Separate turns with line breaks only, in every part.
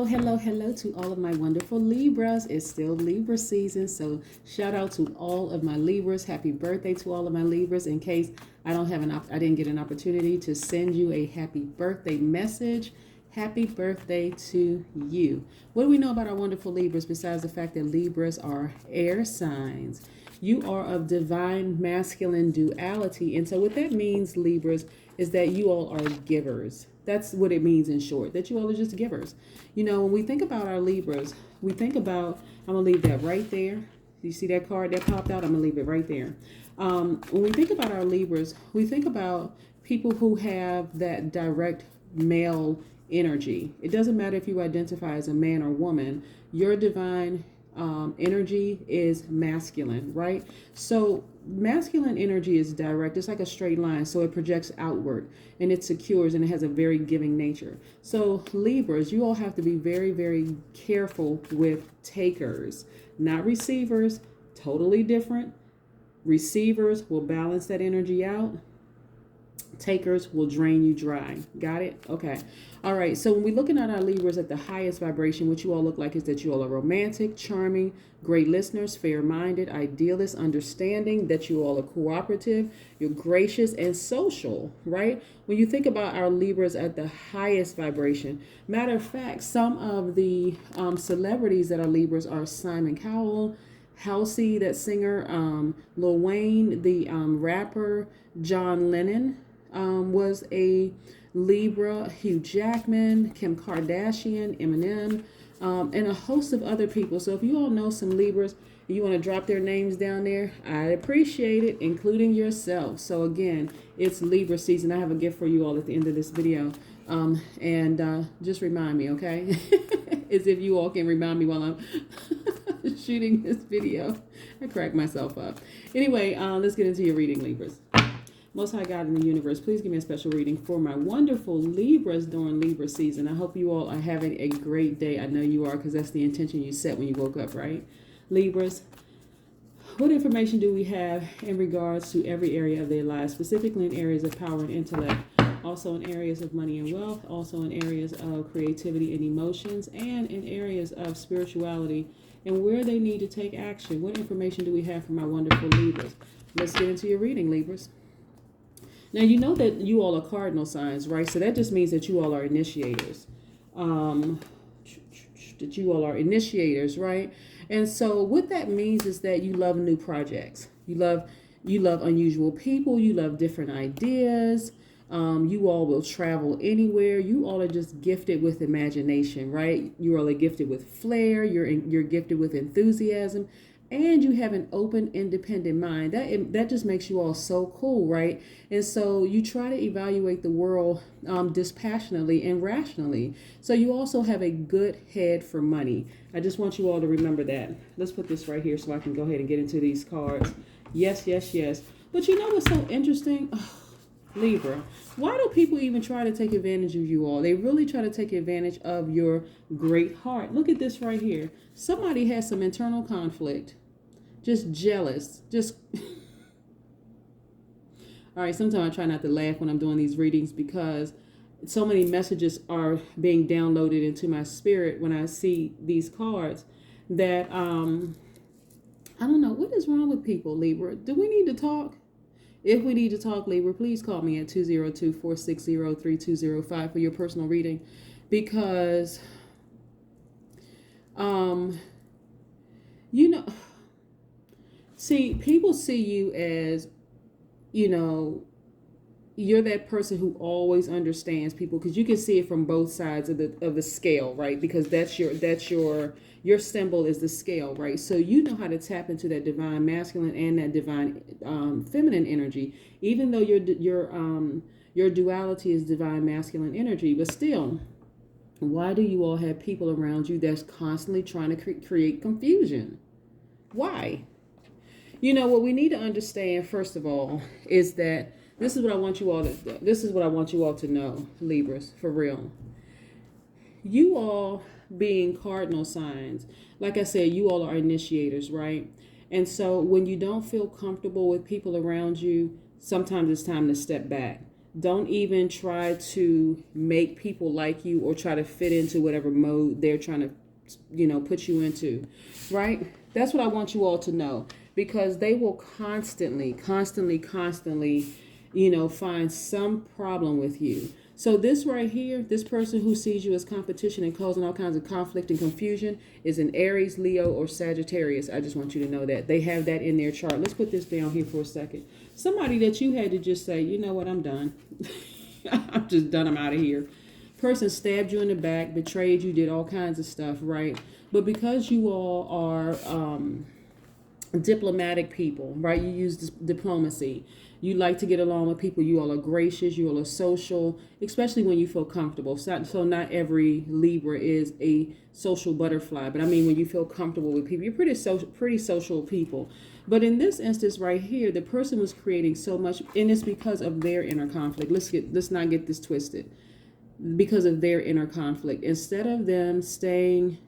Hello to all of my wonderful Libras. It's still Libra season, so shout out to all of my Libras. Happy birthday to all of my Libras. In case I didn't get an opportunity to send you a happy birthday message. Happy birthday to you. What do we know about our wonderful Libras besides the fact that Libras are air signs? You are of divine masculine duality. And so what that means, Libras, is that you all are givers. That's what it means in short, that you all are just givers. You know, when we think about our Libras, we think about, I'm going to leave that right there. You see that card that popped out? I'm going to leave it right there. When we think about our Libras, we think about people who have that direct male energy. It doesn't matter if you identify as a man or woman, your divine energy is masculine, right? So masculine energy is direct. It's like a straight line. So it projects outward and it secures and it has a very giving nature. So Libras, you all have to be very, very careful with takers, not receivers. Totally different. Receivers will balance that energy out. Takers will drain you dry. Got it? Okay. All right. So when we're looking at our Libras at the highest vibration, what you all look like is that you all are romantic, charming, great listeners, fair-minded, idealists, understanding, that you all are cooperative, you're gracious and social, right? When you think about our Libras at the highest vibration, matter of fact, some of the celebrities that are Libras are Simon Cowell, Halsey, that singer, Lil Wayne, the rapper, John Lennon, was a Libra, Hugh Jackman, Kim Kardashian, Eminem, and a host of other people. So if you all know some Libras, you want to drop their names down there, I'd appreciate it, including yourself. So again, it's Libra season. I have a gift for you all at the end of this video. And just remind me, okay? As if you all can remind me while I'm shooting this video. I crack myself up. Anyway, let's get into your reading, Libras. Most High God in the universe, please give me a special reading for my wonderful Libras during Libra season. I hope you all are having a great day. I know you are, because that's the intention you set when you woke up, right? Libras, what information do we have in regards to every area of their lives, specifically in areas of power and intellect, also in areas of money and wealth, also in areas of creativity and emotions, and in areas of spirituality, and where they need to take action? What information do we have for my wonderful Libras? Let's get into your reading, Libras. Now, you know that you all are cardinal signs, right? So that just means that you all are initiators. That you all are initiators, right? And so what that means is that you love new projects. You love unusual people. You love different ideas. You all will travel anywhere. You all are just gifted with imagination, right? You all are gifted with flair. You're gifted with enthusiasm. And you have an open, independent mind. That just makes you all so cool, right? And so you try to evaluate the world dispassionately and rationally. So you also have a good head for money. I just want you all to remember that. Let's put this right here so I can go ahead and get into these cards. Yes, yes, yes. But you know what's so interesting? Libra, why do people even try to take advantage of you all? They really try to take advantage of your great heart. Look at this right here. Somebody has some internal conflict. Just jealous. Just all right, sometimes I try not to laugh when I'm doing these readings because so many messages are being downloaded into my spirit when I see these cards that I don't know what is wrong with people, Libra. Do we need to talk? If we need to talk, Libra, please call me at 202-460-3205 for your personal reading, because you know, see, people see you as, you know, you're that person who always understands people, because you can see it from both sides of the scale, right? Because that's your symbol is the scale, right? So you know how to tap into that divine masculine and that divine feminine energy, even though your duality is divine masculine energy. But still, why do you all have people around you that's constantly trying to create confusion? Why? You know, what we need to understand, first of all, is that this is what I want you all to know, Libras, for real. You all being cardinal signs, like I said, you all are initiators, right? And so when you don't feel comfortable with people around you, sometimes it's time to step back. Don't even try to make people like you or try to fit into whatever mode they're trying to, put you into, right? That's what I want you all to know, because they will constantly, find some problem with you. So this right here, this person who sees you as competition and causing all kinds of conflict and confusion is an Aries, Leo, or Sagittarius. I just want you to know that. They have that in their chart. Let's put this down here for a second. Somebody that you had to just say, you know what, I'm done. I'm just done. I'm out of here. Person stabbed you in the back, betrayed you, did all kinds of stuff, right? But because you all are diplomatic people, right? You use diplomacy. You like to get along with people. You all are gracious. You all are social, especially when you feel comfortable. So not every Libra is a social butterfly, but I mean when you feel comfortable with people, you're pretty social people. But in this instance right here, the person was creating so much, and it's because of their inner conflict. Let's not get this twisted. Because of their inner conflict, instead of them staying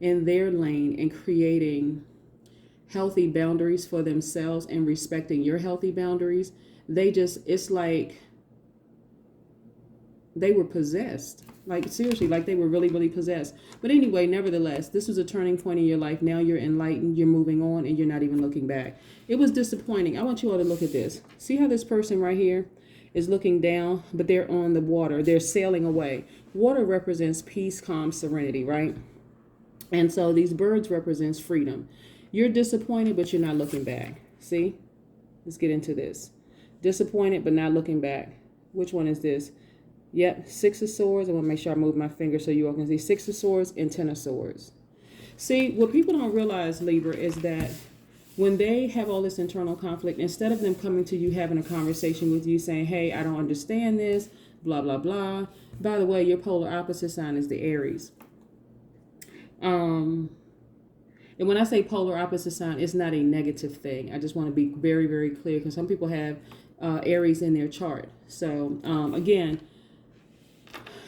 in their lane and creating healthy boundaries for themselves and respecting your healthy boundaries, it's like they were possessed. Like seriously, like they were really possessed. But anyway, nevertheless, this was a turning point in your life. Now you're enlightened, you're moving on, and you're not even looking back. It was disappointing. I want you all to look at this. See how this person right here is looking down, but they're on the water. They're sailing away. Water represents peace, calm, serenity, right? And so these birds represents freedom. You're disappointed, but you're not looking back. See? Let's get into this. Disappointed, but not looking back. Which one is this? Yep, Six of Swords. I want to make sure I move my finger so you all can see. Six of Swords and Ten of Swords. See, what people don't realize, Libra, is that when they have all this internal conflict, instead of them coming to you, having a conversation with you, saying, hey, I don't understand this, blah, blah, blah. By the way, your polar opposite sign is the Aries. And when I say polar opposite sign, it's not a negative thing. I just want to be very, very clear, because some people have Aries in their chart. So again,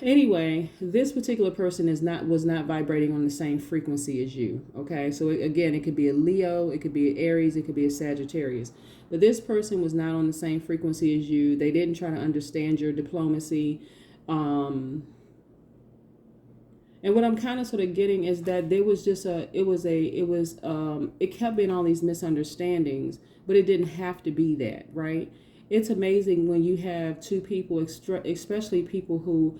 anyway, this particular person was not vibrating on the same frequency as you. Okay, so again, it could be a Leo, it could be an Aries, it could be a Sagittarius. But this person was not on the same frequency as you. They didn't try to understand your diplomacy. And what I'm kind of sort of getting is that there was just it kept being all these misunderstandings, but it didn't have to be that, right? It's amazing when you have two people, especially people who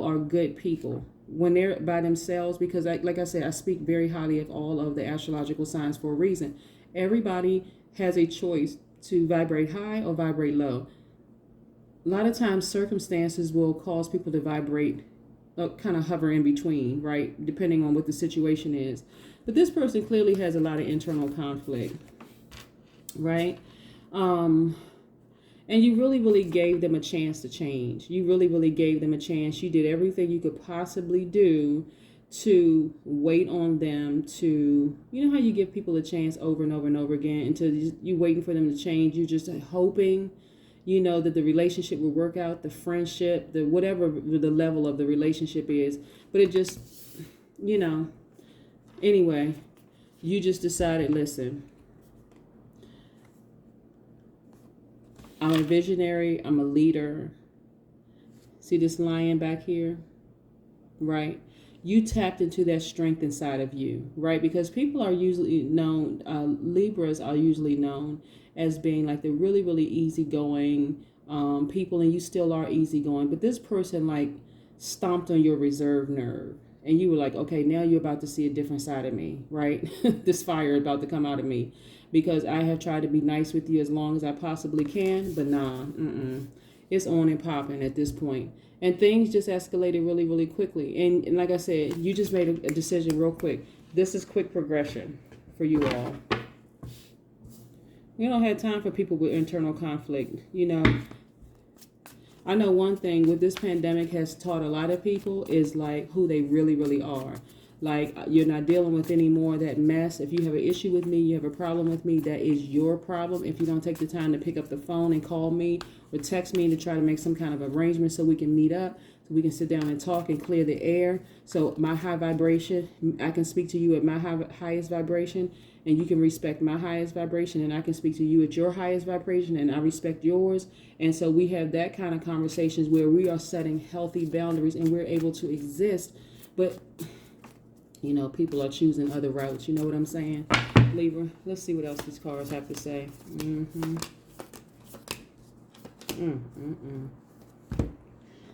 are good people, when they're by themselves, because like I said, I speak very highly of all of the astrological signs for a reason. Everybody has a choice to vibrate high or vibrate low. A lot of times circumstances will cause people to vibrate kind of hover in between, right? Depending on what the situation is. But this person clearly has a lot of internal conflict, right? And you really gave them a chance to change. You really gave them a chance. You did everything you could possibly do to wait on them to, you know how you give people a chance over and over and over again until you waiting for them to change. You just hoping that the relationship will work out, the friendship, the whatever the level of the relationship is. But it just, anyway, you just decided, listen, I'm a visionary, I'm a leader. See this lion back here, right? You tapped into that strength inside of you, right? Because people are usually known, Libras are usually known as being like the really easygoing people, and you still are easygoing. But this person like stomped on your reserve nerve, and you were like, okay, now you're about to see a different side of me, right? This fire is about to come out of me, because I have tried to be nice with you as long as I possibly can, but nah, it's on and popping at this point. And things just escalated really quickly. And like I said, you just made a decision real quick. This is quick progression for you all. We don't have time for people with internal conflict. I know one thing with this pandemic has taught a lot of people is like who they really are. Like, you're not dealing with any more of that mess. If you have an issue with me, you have a problem with me, that is your problem. If you don't take the time to pick up the phone and call me or text me to try to make some kind of arrangement so we can meet up. We can sit down and talk and clear the air. So my high vibration, I can speak to you at my highest vibration, and you can respect my highest vibration, and I can speak to you at your highest vibration, and I respect yours. And so we have that kind of conversations where we are setting healthy boundaries and we're able to exist. But, you know, people are choosing other routes. You know what I'm saying? Libra, let's see what else these cards have to say.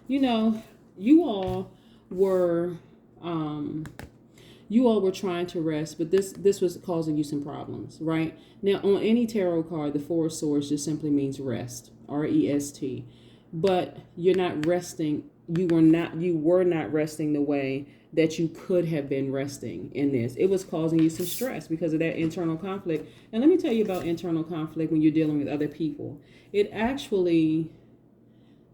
You know, you all were trying to rest, but this was causing you some problems, right? Now, on any tarot card, the Four of Swords just simply means rest, R-E-S-T. But you're not resting. You were not resting the way that you could have been resting in this. It was causing you some stress because of that internal conflict. And let me tell you about internal conflict when you're dealing with other people. It actually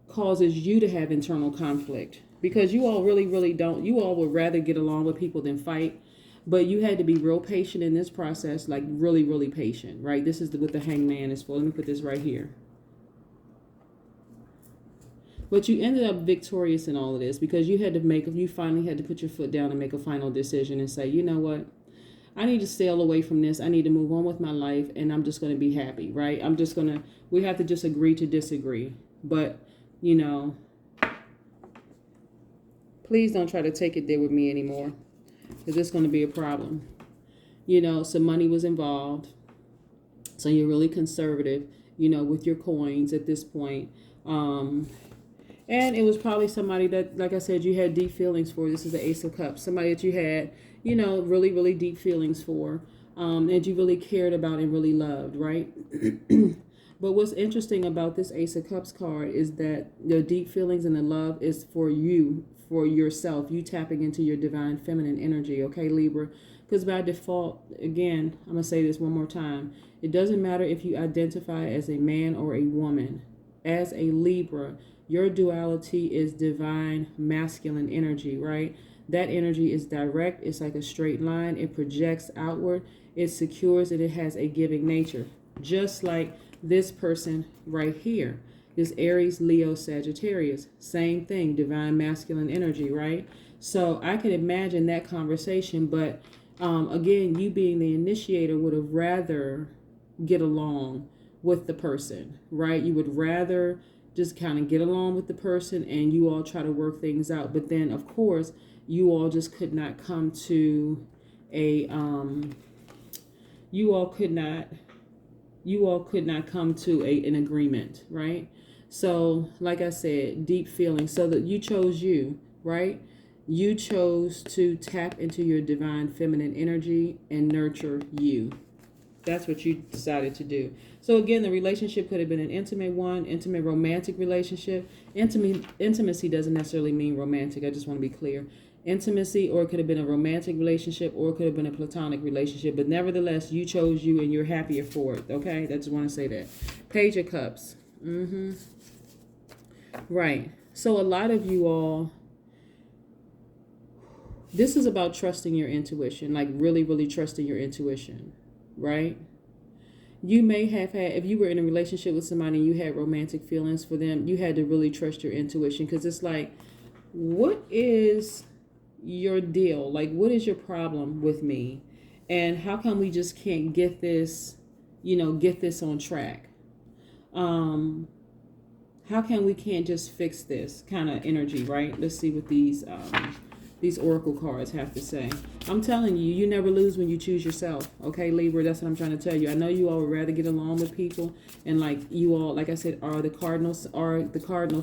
causes you to have internal conflict because you all really don't. You all would rather get along with people than fight. But you had to be real patient in this process, like really patient, right? This is what the Hangman is for. Let me put this right here. But you ended up victorious in all of this because you finally had to put your foot down and make a final decision and say, you know what? I need to sail away from this. I need to move on with my life, and I'm just going to be happy, right? We have to just agree to disagree. But, you know, please don't try to take it there with me anymore because it's going to be a problem. You know, some money was involved. So you're really conservative, you know, with your coins at this point. And it was probably somebody that, like I said, you had deep feelings for. This is the Ace of Cups. Somebody that you had, you know, really deep feelings for. And you really cared about and really loved, right? But what's interesting about this Ace of Cups card is that the deep feelings and the love is for you, for yourself. You tapping into your divine feminine energy, okay, Libra? Because by default, again, I'm going to say this one more time. It doesn't matter if you identify as a man or a woman. As a Libra, your duality is divine masculine energy, right? That energy is direct. It's like a straight line. It projects outward. It secures and it has a giving nature. Just like this person right here. This Aries, Leo, Sagittarius. Same thing, divine masculine energy, right? So I can imagine that conversation, but again, you being the initiator would have rather get along with the person, right? You would rather just kind of get along with the person and you all try to work things out. But then, of course, you all just could not come to an agreement, right? So, like I said, deep feelings. So that you chose you, right? You chose to tap into your divine feminine energy and nurture you. That's what you decided to do. So again, the relationship could have been an intimate one, intimate romantic relationship. Intimacy doesn't necessarily mean romantic. I just want to be clear. Intimacy, or it could have been a romantic relationship, or it could have been a platonic relationship. But nevertheless, you chose you and you're happier for it. Okay? I just want to say that. Page of Cups. Right. So a lot of you all, this is about trusting your intuition, like really trusting your intuition, right? You may have had, if you were in a relationship with somebody and you had romantic feelings for them, you had to really trust your intuition, because it's like, what is your deal? Like, what is your problem with me? And how come we just can't get this, get this on track? How come we can't just fix this kind of energy, right? Let's see what these oracle cards have to say. I'm telling you, you never lose when you choose yourself. Okay, Libra, that's what I'm trying to tell you. I know you all would rather get along with people, and like you all, like I said, are the cardinal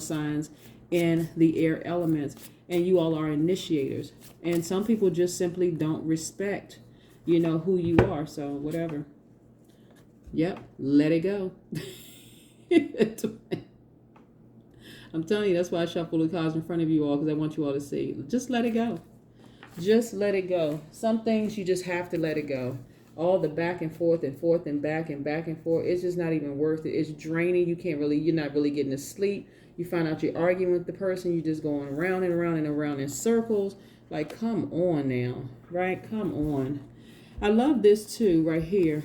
signs in the air elements, and you all are initiators. And some people just simply don't respect, who you are. So whatever. Yep, let it go. I'm telling you, that's why I shuffle the cards in front of you all, because I want you all to see. Just let it go. Just let it go. Some things you just have to let it go. All the back and forth and forth and back and forth, it's just not even worth it. It's draining. You're not really getting to sleep. You find out you're arguing with the person. You're just going around and around and around in circles. Like, come on now, right? Come on. I love this too, right here.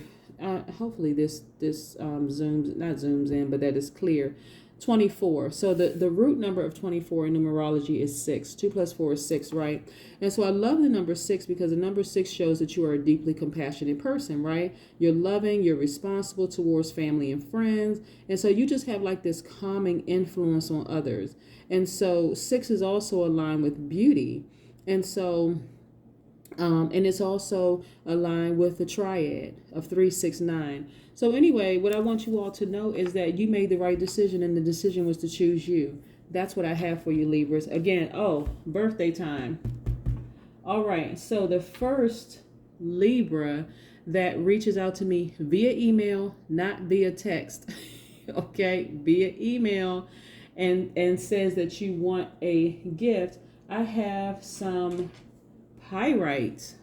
Hopefully this zooms in, but that is clear. 24. So the root number of 24 in numerology is 6. 2 plus 4 is 6, right? And so I love the number 6 because the number 6 shows that you are a deeply compassionate person, right? You're loving, you're responsible towards family and friends. And so you just have like this calming influence on others. And so 6 is also aligned with beauty. And so and it's also aligned with the triad of 369. So anyway, what I want you all to know is that you made the right decision, and the decision was to choose you. That's what I have for you, Libras. Again, birthday time. All right, so the first Libra that reaches out to me via email, not via text, okay, via email, and says that you want a gift, I have some pyrite.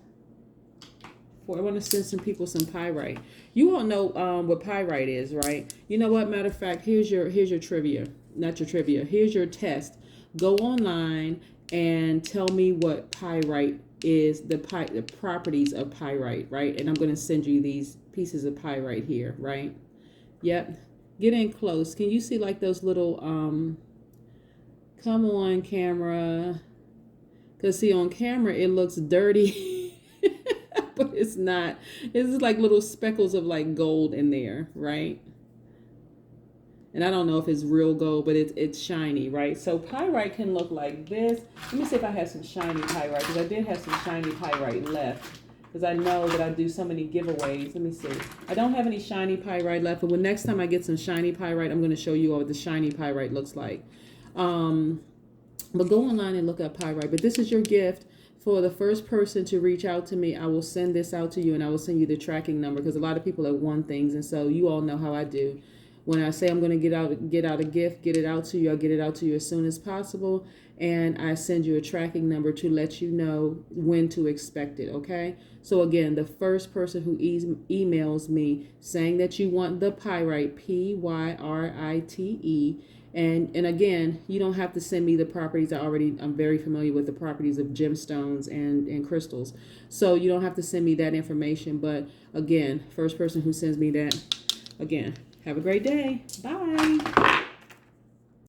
I want to send some people some pyrite. You all know what pyrite is, right? You know what? Matter of fact, here's your trivia. Not your trivia. Here's your test. Go online and tell me what pyrite is, the properties of pyrite, right? And I'm going to send you these pieces of pyrite here, right? Yep. Get in close. Can you see like those little come on camera? Because see, on camera it looks dirty, but it's not. It's like little speckles of like gold in there, right? And I don't know if it's real gold, but it's shiny, right? So pyrite can look like this. Let me see if I have some shiny pyrite, because I did have some shiny pyrite left, because I know that I do so many giveaways. Let me see. I don't have any shiny pyrite left, but when next time I get some shiny pyrite, I'm going to show you all what the shiny pyrite looks like. But go online and look up pyrite. But this is your gift. For the first person to reach out to me, I will send this out to you, and I will send you the tracking number, because a lot of people have won things, and so you all know how I do. When I say I'm going to get out a gift, get it out to you, I'll get it out to you as soon as possible, and I send you a tracking number to let you know when to expect it, okay? So again, the first person who emails me saying that you want the pyrite, Pyrite, and again, you don't have to send me the properties. I'm very familiar with the properties of gemstones and crystals. So you don't have to send me that information. But again, first person who sends me that, again, have a great day. Bye.